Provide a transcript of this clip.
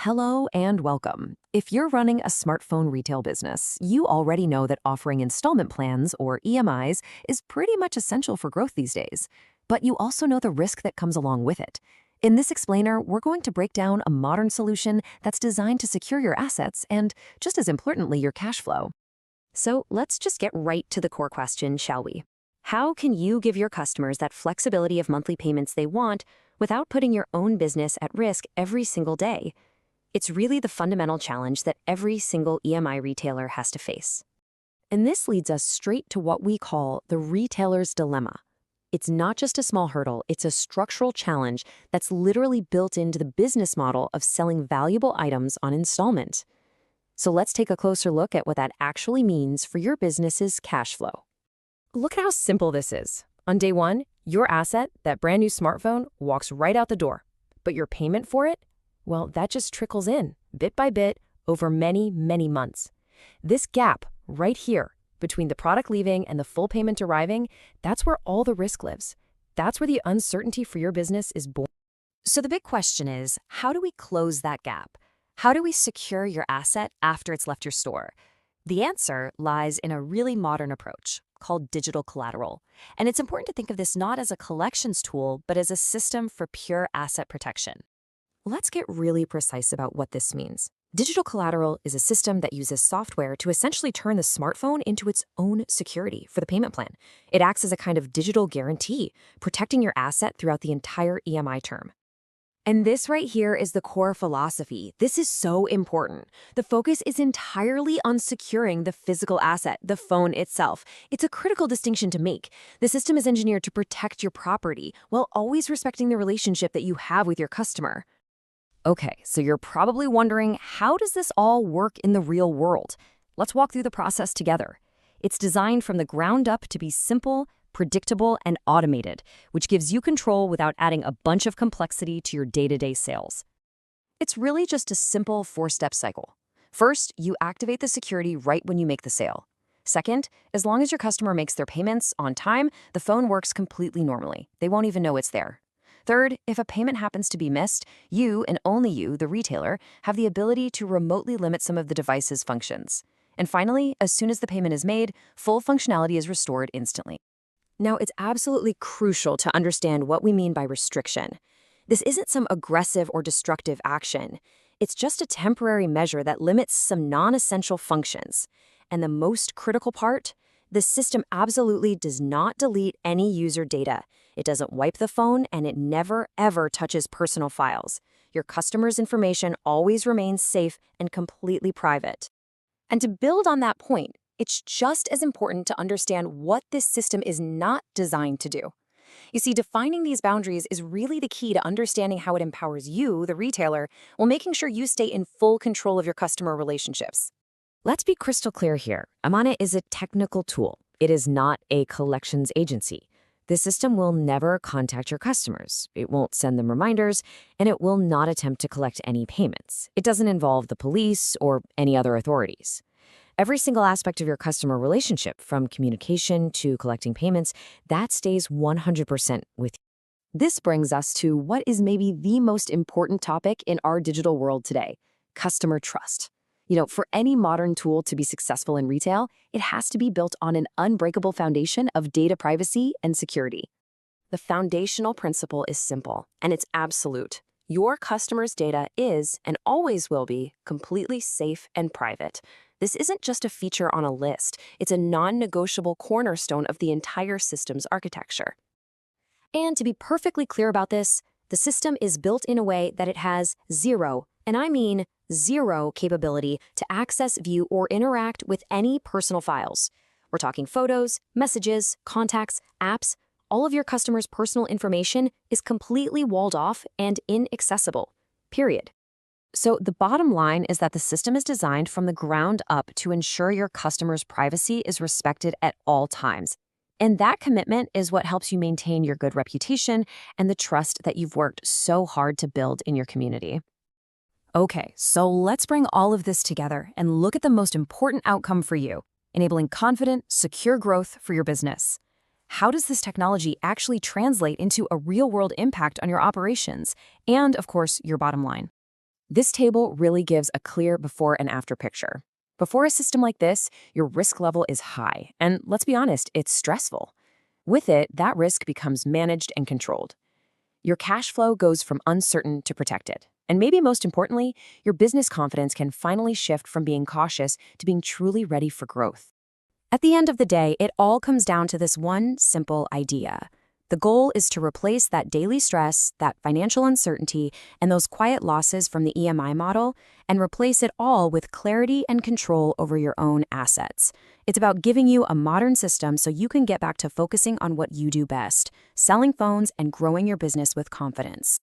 Hello and welcome. If you're running a smartphone retail business, you already know that offering installment plans, or EMIs, is pretty much essential for growth these days. But you also know the risk that comes along with it. In this explainer, we're going to break down a modern solution that's designed to secure your assets and, just as importantly, your cash flow. So let's just get right to the core question, shall we? How can you give your customers that flexibility of monthly payments they want without putting your own business at risk every single day? It's really the fundamental challenge that every single EMI retailer has to face. And this leads us straight to what we call the retailer's dilemma. It's not just a small hurdle, it's a structural challenge that's literally built into the business model of selling valuable items on installment. So let's take a closer look at what that actually means for your business's cash flow. Look at how simple this is. On day one, your asset, that brand new smartphone, walks right out the door. But your payment for it? Well, that just trickles in, bit by bit, over many, many months. This gap, right here, between the product leaving and the full payment arriving, that's where all the risk lives. That's where the uncertainty for your business is born. So the big question is, how do we close that gap? How do we secure your asset after it's left your store? The answer lies in a really modern approach called Digital Collateral. And it's important to think of this not as a collections tool, but as a system for pure asset protection. Let's get really precise about what this means. Digital Collateral is a system that uses software to essentially turn the smartphone into its own security for the payment plan. It acts as a kind of digital guarantee, protecting your asset throughout the entire EMI term. And this right here is the core philosophy. This is so important. The focus is entirely on securing the physical asset, the phone itself. It's a critical distinction to make. The system is engineered to protect your property while always respecting the relationship that you have with your customer. Okay, so you're probably wondering, how does this all work in the real world? Let's walk through the process together. It's designed from the ground up to be simple, predictable, and automated, which gives you control without adding a bunch of complexity to your day-to-day sales. It's really just a simple four-step cycle. First, you activate the security right when you make the sale. Second, as long as your customer makes their payments on time, the phone works completely normally. They won't even know it's there. Third, if a payment happens to be missed, you, and only you, the retailer, have the ability to remotely limit some of the device's functions. And finally, as soon as the payment is made, full functionality is restored instantly. Now, it's absolutely crucial to understand what we mean by restriction. This isn't some aggressive or destructive action. It's just a temporary measure that limits some non-essential functions. And the most critical part? The system absolutely does not delete any user data. It doesn't wipe the phone, and it never, ever touches personal files. Your customer's information always remains safe and completely private. And to build on that point, it's just as important to understand what this system is not designed to do. You see, defining these boundaries is really the key to understanding how it empowers you, the retailer, while making sure you stay in full control of your customer relationships. Let's be crystal clear here. Amanah is a technical tool. It is not a collections agency. The system will never contact your customers. It won't send them reminders, and it will not attempt to collect any payments. It doesn't involve the police or any other authorities. Every single aspect of your customer relationship, from communication to collecting payments, that stays 100% with you. This brings us to what is maybe the most important topic in our digital world today: customer trust. For any modern tool to be successful in retail, it has to be built on an unbreakable foundation of data privacy and security. The foundational principle is simple, and it's absolute. Your customer's data is, and always will be, completely safe and private. This isn't just a feature on a list. It's a non-negotiable cornerstone of the entire system's architecture. And to be perfectly clear about this, the system is built in a way that it has zero, and I mean zero, capability to access, view, or interact with any personal files. We're talking photos, messages, contacts, apps. All of your customers' personal information is completely walled off and inaccessible, period. So the bottom line is that the system is designed from the ground up to ensure your customers' privacy is respected at all times. And that commitment is what helps you maintain your good reputation and the trust that you've worked so hard to build in your community. Okay, so let's bring all of this together and look at the most important outcome for you: enabling confident, secure growth for your business. How does this technology actually translate into a real-world impact on your operations and, of course, your bottom line? This table really gives a clear before and after picture. Before a system like this, your risk level is high, and let's be honest, it's stressful. With it, that risk becomes managed and controlled. Your cash flow goes from uncertain to protected. And maybe most importantly, your business confidence can finally shift from being cautious to being truly ready for growth. At the end of the day, it all comes down to this one simple idea. The goal is to replace that daily stress, that financial uncertainty, and those quiet losses from the EMI model, and replace it all with clarity and control over your own assets. It's about giving you a modern system so you can get back to focusing on what you do best, selling phones and growing your business with confidence.